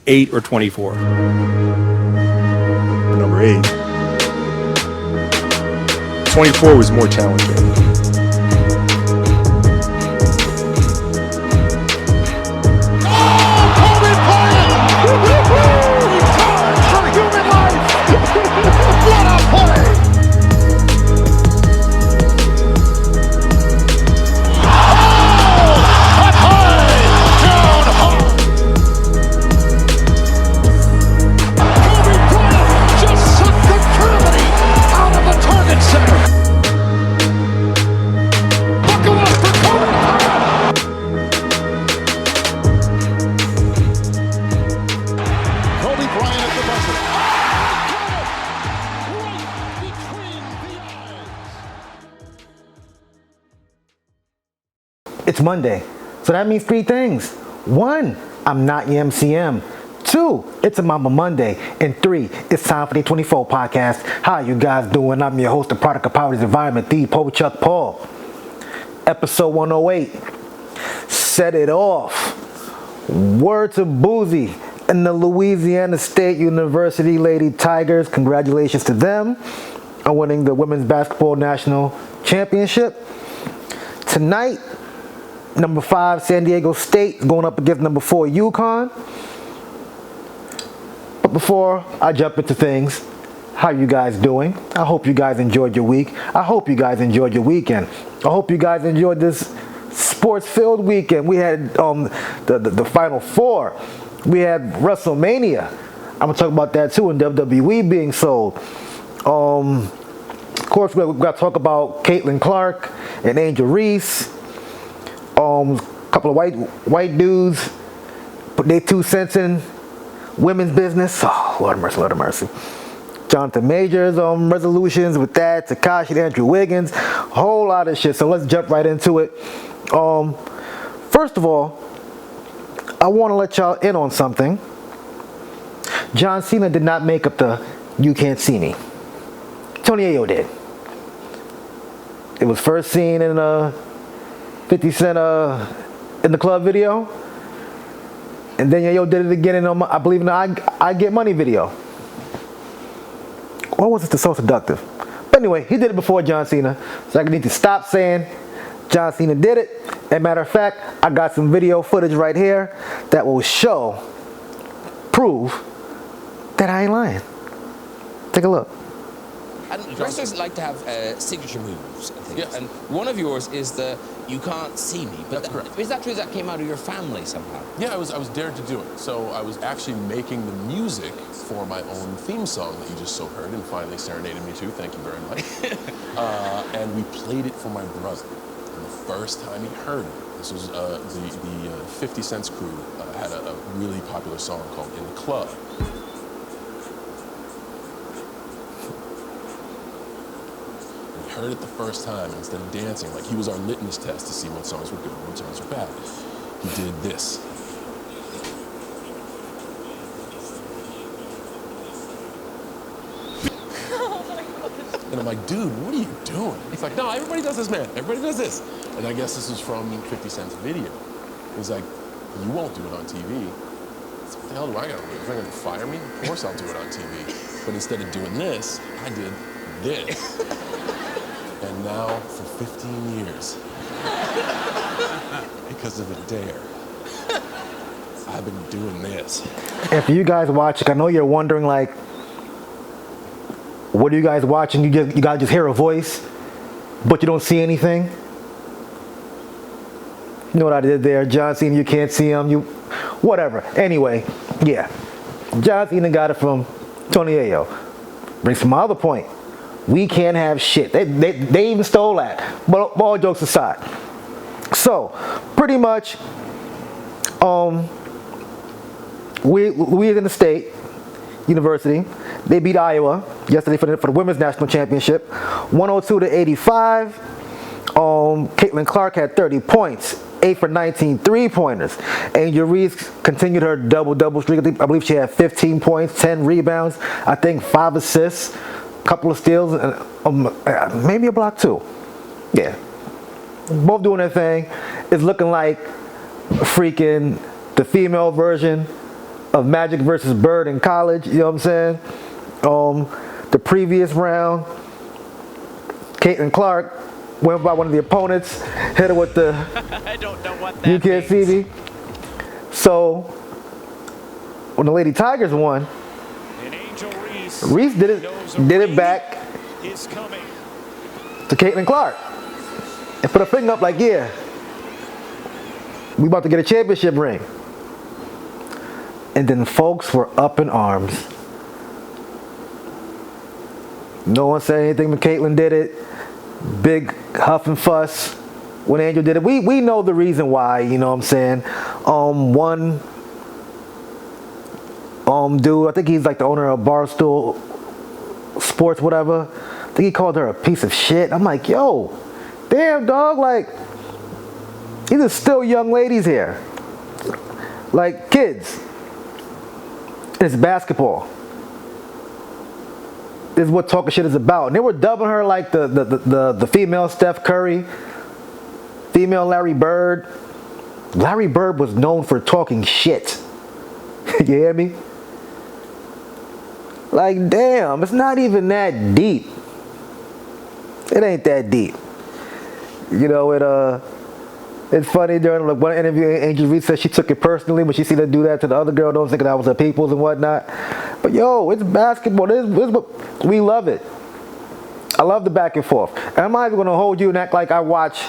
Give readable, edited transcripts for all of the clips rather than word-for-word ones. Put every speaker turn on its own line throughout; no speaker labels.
8 or 24?
Number 8. 24 was more challenging.
It's Monday, so that means 3 things. 1, I'm not your MCM. 2, it's a Mamba Monday. And 3, it's time for the 24 podcast. How you guys doing? I'm your host, the product of poverty's environment, the Pope Chuck Paul. Episode 108. Set it off. Word to Boozy and the Louisiana State University Lady Tigers. Congratulations to them on winning the Women's Basketball National Championship. Tonight, number 5 San Diego State going up against number 4 UConn. But before I jump into things, how you guys doing? I hope you guys enjoyed your week. I hope you guys enjoyed your weekend. I hope you guys enjoyed this sports-filled weekend. We had the Final Four. We had WrestleMania. I'm gonna talk about that too, and WWE being sold. Of course, we got to talk about Caitlin Clark and Angel Reese. A couple of white dudes put their 2 cents in women's business. Oh, Lord of mercy, Lord of mercy. Jonathan Major's resolutions with that, Takashi and Andrew Wiggins, a whole lot of shit. So let's jump right into it. First of all, I want to let y'all in on something. John Cena did not make up the "You Can't See Me." Tony Yayo did. It was first seen in 50 Cent in the club video, and then Yayo did it again in I believe in the I Get Money video. Or was it the So Seductive? But anyway, he did it before John Cena, so I need to stop saying John Cena did it. As a matter of fact, I got some video footage right here that will prove that I ain't lying. Take a look.
And wrestlers like to have signature moves, I think.
Yes.
And one of yours is the "You Can't See Me." But
That's correct.
Is that true? That came out of your family somehow?
Yeah, I was dared to do it. So I was actually making the music for my own theme song that you just so heard and finally serenaded me to. Thank you very much. And we played it for my brother. And the first time he heard it, this was the 50 Cent's crew had a really popular song called "In the Club." Heard it the first time, and instead of dancing, like he was our litmus test to see what songs were good and what songs were bad, he did this. And I'm like, dude, what are you doing? He's like, no, everybody does this, man. Everybody does this. And I guess this was from 50 Cent's video. He's like, you won't do it on TV. I said, what the hell do I gotta do? Is they gonna fire me? Of course I'll do it on TV. But instead of doing this, I did this. And now, for 15 years, because of a dare, I've been doing this.
And for you guys watching, I know you're wondering, like, what are you guys watching? You guys just hear a voice, but you don't see anything? You know what I did there? John Cena, you can't see him. Whatever. Anyway, yeah. John Cena got it from Tony Yayo. Brings to my other point. We can't have shit. They even stole that. But all jokes aside. So, pretty much, Louisiana State University, they beat Iowa yesterday for the Women's National Championship, 102-85. Caitlin Clark had 30 points, 8 for 19 three-pointers. Angel Reese continued her double streak. I believe she had 15 points, 10 rebounds, I think 5 assists, a couple of steals, and maybe a block too. Yeah. Both doing their thing. It's looking like freaking the female version of Magic versus Bird in college. You know what I'm saying? The previous round, Caitlin Clark went by one of the opponents, hit her with the
I don't know what that
you can't see me. So when the Lady Tigers won,
And Angel Reese,
Reese did it back
is coming.
to Caitlin Clark and put a finger up like, yeah, we about to get a championship ring. And then folks were up in arms. No one said anything when Caitlin did it. Big huff and fuss when Angel did it. We know the reason why, you know what I'm saying? One dude, I think he's like the owner of Barstool Sports, whatever. I think he called her a piece of shit. I'm like, yo, damn dog, like, these are still young ladies here. Like kids. It's basketball. This is what talking shit is about. And they were dubbing her like the female Steph Curry, female Larry Bird. Larry Bird was known for talking shit. You hear me? Like, damn, it's not even that deep. It ain't that deep. You know, it's funny during like one interview, Angel Reese said she took it personally when she seen her do that to the other girl. Don't think that was her people's and whatnot. But yo, it's basketball. We love it. I love the back and forth. And I'm not even gonna hold you and act like I watch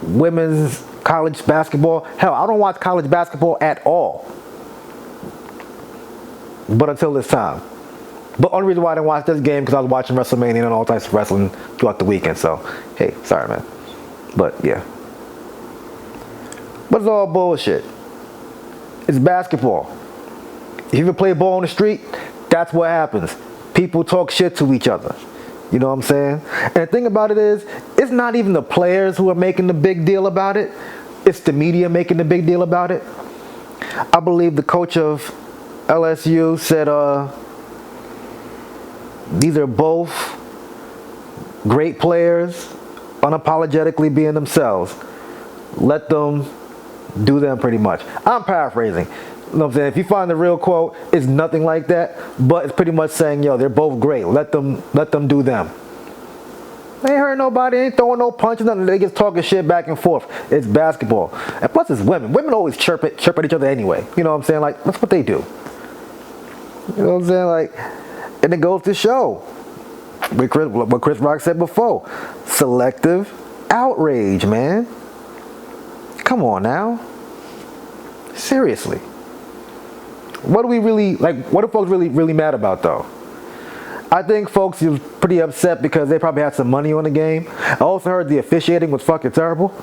women's college basketball. Hell, I don't watch college basketball at all. But until this time. But only reason why I didn't watch this game because I was watching WrestleMania and all types of wrestling throughout the weekend. So, hey, sorry, man. But, yeah. But it's all bullshit. It's basketball. If you ever play ball on the street, that's what happens. People talk shit to each other. You know what I'm saying? And the thing about it is, it's not even the players who are making the big deal about it. It's the media making the big deal about it. I believe the coach of LSU said, these are both great players, unapologetically being themselves. Let them do them pretty much. I'm paraphrasing. You know what I'm saying? If you find the real quote, it's nothing like that, but it's pretty much saying, yo, they're both great. Let them do them. They ain't hurt nobody, ain't throwing no punches, nothing. They just talking shit back and forth. It's basketball. And plus it's women. Women always chirp at each other anyway. You know what I'm saying? Like, that's what they do. You know what I'm saying? Like, and it goes to show what Chris Rock said before. Selective outrage, man. Come on now. Seriously. What do we really, like, what are folks really mad about though? I think folks is pretty upset because they probably had some money on the game. I also heard the officiating was fucking terrible.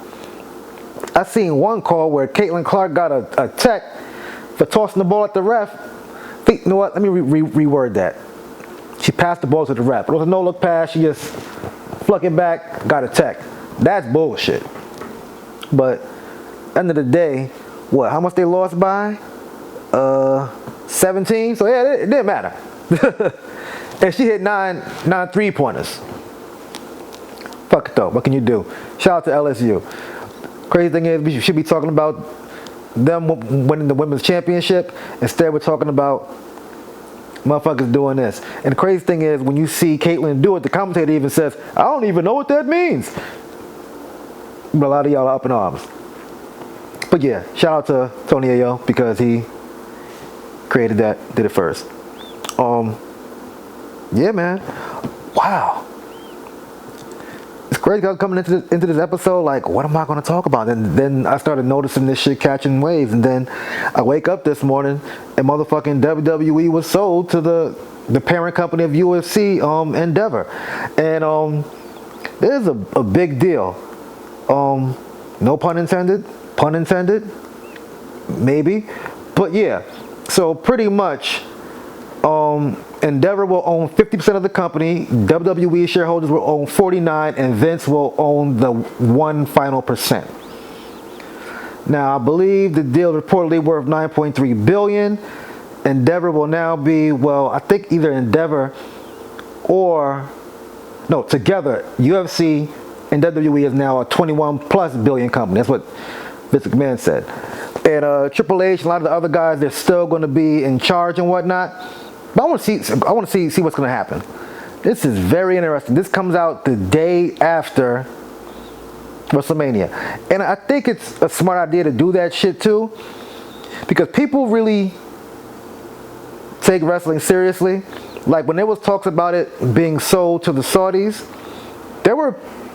I seen one call where Caitlin Clark got a tech for tossing the ball at the ref. You know what? Let me reword that. She passed the ball to the ref. It was a no-look pass. She just fluck it back, got a tech. That's bullshit. But end of the day, what? How much they lost by? 17. So yeah, it didn't matter. And she hit nine 3-pointers. Fuck it though. What can you do? Shout out to LSU. Crazy thing is, we should be talking about them winning the women's championship. Instead, we're talking about motherfuckers doing this. And the crazy thing is, when you see Caitlin do it, the commentator even says, I don't even know what that means. But a lot of y'all are up in arms. But yeah, shout out to Tony Yayo because he created that, did it first. Yeah, man. Wow. It's crazy coming into this episode, like, what am I going to talk about? And then I started noticing this shit catching waves. And then I wake up this morning and motherfucking WWE was sold to the parent company of UFC, Endeavor. And there's a big deal. No pun intended. Pun intended. Maybe. But yeah. So pretty much, Endeavor will own 50% of the company, WWE shareholders will own 49%, and Vince will own the one final percent. Now, I believe the deal is reportedly worth $9.3 billion. Endeavor will now be, well, I think either Endeavor or, no, together, UFC and WWE is now a 21+ billion company. That's what Vince McMahon said. And Triple H and a lot of the other guys, they're still going to be in charge and whatnot. But I want to see what's going to happen. This is very interesting. This comes out the day after WrestleMania. And I think it's a smart idea to do that shit too. Because people really take wrestling seriously. Like when there was talks about it being sold to the Saudis, there were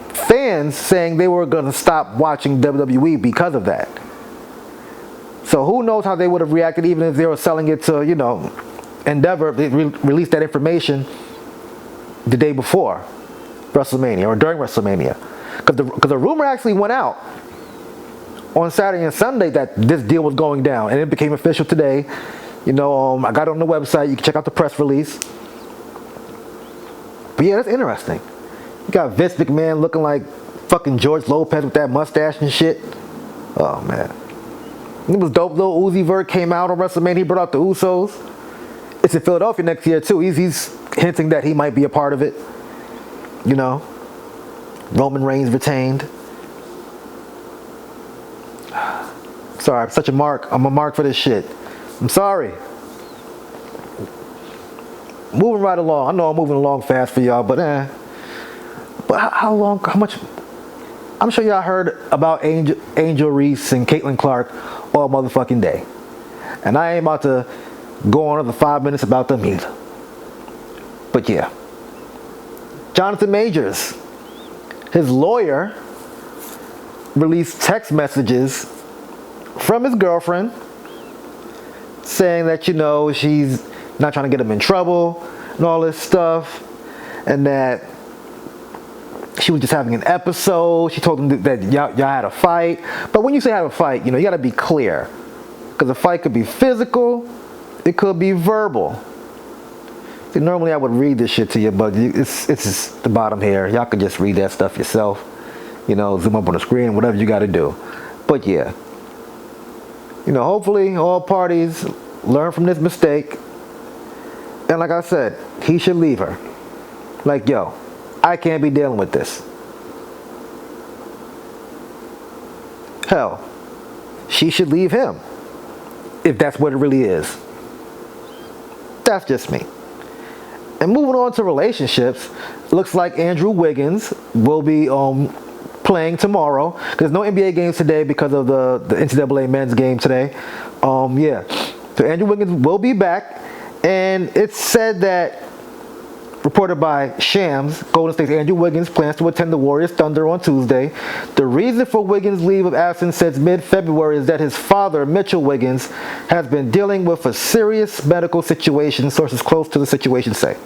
fans saying they were going to stop watching WWE because of that. So who knows how they would have reacted even if they were selling it to, Endeavor, if they released that information the day before WrestleMania or during WrestleMania. Because the rumor actually went out on Saturday and Sunday that this deal was going down, and it became official today. I got it on the website. You can check out the press release. But yeah, that's interesting. You got Vince McMahon looking like fucking George Lopez with that mustache and shit. Oh man, it was dope. Lil Uzi Vert came out on WrestleMania. He brought out the Usos. It's in Philadelphia next year too. He's hinting that he might be a part of it. Roman Reigns retained. Sorry, I'm such a mark. I'm a mark for this shit. I'm sorry. Moving right along. I know I'm moving along fast for y'all, but how long? How much? I'm sure y'all heard about Angel Reese and Caitlin Clark all motherfucking day, and I ain't about to go on another 5 minutes about them either. But yeah, Jonathan Majors, his lawyer, released text messages from his girlfriend saying that she's not trying to get him in trouble and all this stuff, and that she was just having an episode. She told him that y'all had a fight. But when you say have a fight, you got to be clear, because a fight could be physical, it could be verbal. See, normally I would read this shit to you, but it's just the bottom here. Y'all could just read that stuff yourself. Zoom up on the screen, whatever you got to do. But yeah, hopefully all parties learn from this mistake. And like I said, he should leave her. Like, yo, I can't be dealing with this. Hell, she should leave him, if that's what it really is. That's just me. And moving on to relationships, looks like Andrew Wiggins will be playing tomorrow. There's no NBA games today because of the NCAA men's game today. Yeah, so Andrew Wiggins will be back, and it's said that, reported by Shams, Golden State's Andrew Wiggins plans to attend the Warriors Thunder on Tuesday. The reason for Wiggins' leave of absence since mid-February is that his father, Mitchell Wiggins, has been dealing with a serious medical situation, sources close to the situation say.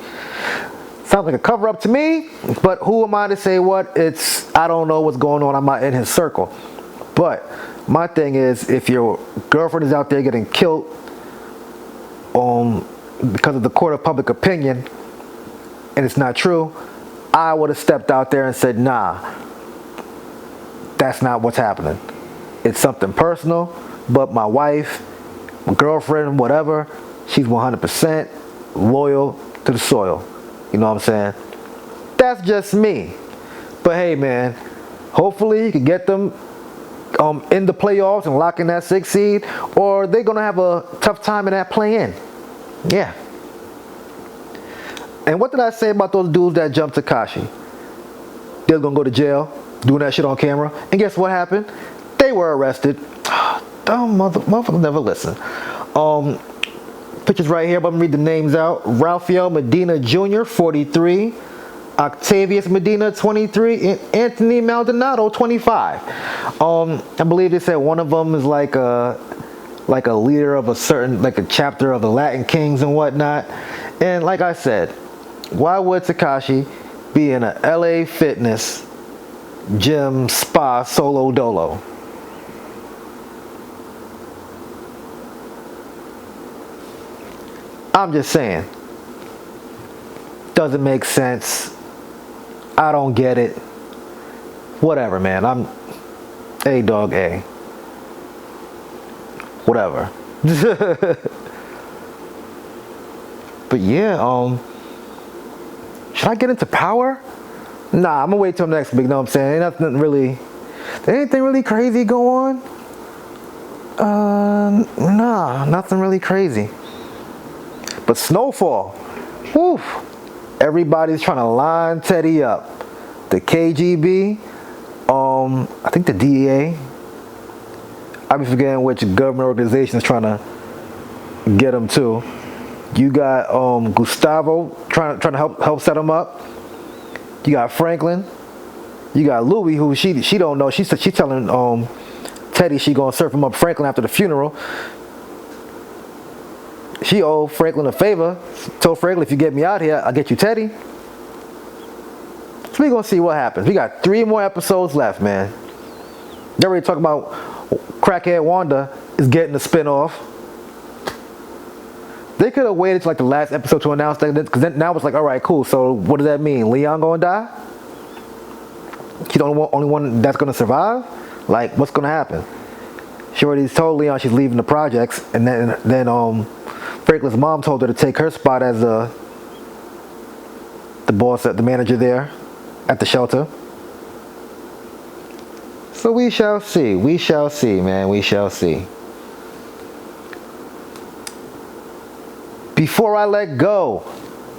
Sounds like a cover-up to me, but who am I to say what? I don't know what's going on. I'm not in his circle. But my thing is, if your girlfriend is out there getting killed because of the court of public opinion, and it's not true, I would have stepped out there and said, nah, that's not what's happening. It's something personal, but my wife, my girlfriend, whatever, she's 100% loyal to the soil. You know what I'm saying? That's just me. But hey, man, hopefully you can get them in the playoffs and lock in that 6th seed, or they're going to have a tough time in that play-in. Yeah. And what did I say about those dudes that jumped Tekashi? They're going to go to jail, doing that shit on camera. And guess what happened? They were arrested. Dumb motherfuckers never listen. Pictures right here, but I'm going to read the names out. Rafael Medina Jr., 43. Octavius Medina, 23. And Anthony Maldonado, 25. I believe they said one of them is like a leader of a chapter of the Latin Kings and whatnot. And like I said, why would Tekashi be in a LA Fitness gym spa solo dolo? I'm just saying. Doesn't make sense. I don't get it. Whatever, man. I'm A-dog A. Whatever. But yeah, should I get into Power? Nah, I'm gonna wait till next week. You know what I'm saying? Ain't nothing really, there anything really crazy go on? Nah, nothing really crazy. But snowfall, whew, everybody's trying to line Teddy up. The KGB, I think the DEA. I be forgetting which government organization is trying to get him too. You got Gustavo trying to help set him up. You got Franklin. You got Louie, who she don't know. She's telling Teddy she gonna serve him up Franklin after the funeral. She owed Franklin a favor. Told Franklin, if you get me out here, I'll get you Teddy. So we gonna see what happens. We got 3 more episodes left, man. They're already talking about Crackhead Wanda is getting a spinoff. They could have waited till like the last episode to announce that, because then now it's like, all right, cool. So what does that mean? Leon gonna die? He's the only one that's gonna survive? Like, what's gonna happen? She already told Leon she's leaving the projects, and then Franklin's mom told her to take her spot as the boss, the manager there at the shelter. So we shall see. We shall see, man. We shall see. Before I let go,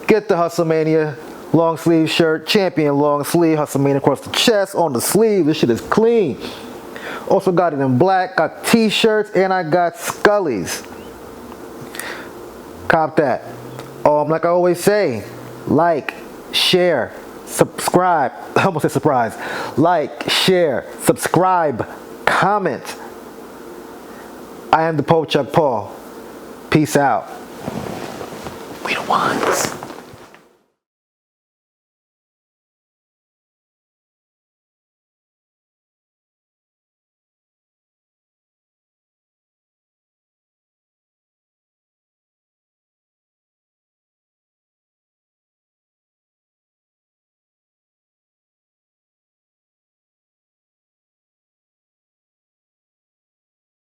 get the Hustlemania long sleeve shirt, champion long sleeve, Hustlemania across the chest, on the sleeve. This shit is clean. Also got it in black, got t-shirts, and I got Scullies. Cop that. Like I always say, like, share, subscribe. I almost said surprise. Like, share, subscribe, comment. I am the Pope Chuck Paul. Peace out. We the ones.